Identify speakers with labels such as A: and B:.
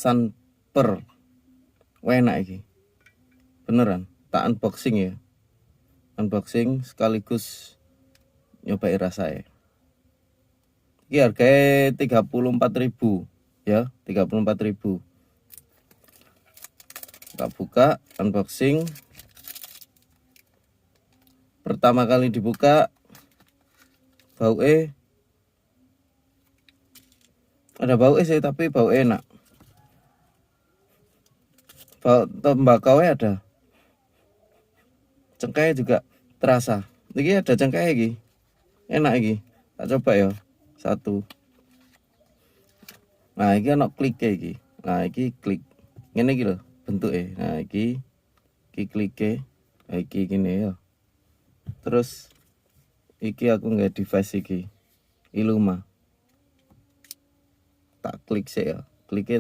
A: Sunper. Enak iki. Beneran, tak unboxing ya. Unboxing sekaligus nyobain rasanya. Ini harganya 34.000 ya, 34.000. Kita buka, unboxing. Pertama kali dibuka, ada bau sih, tapi bau enak. Bau tembakau ada. Cengkehnya juga terasa. Ini ada cengkehnya iki. Enak iki. Tak coba ya. Satu. Nah, iki ana klike iki. Nah, iki klik. Ngene iki lho bentuke. Nah, iki klike. Nah, iki gini ya. Terus iki aku nggak device iki. Illuma. Tak klik sih ya. Kliknya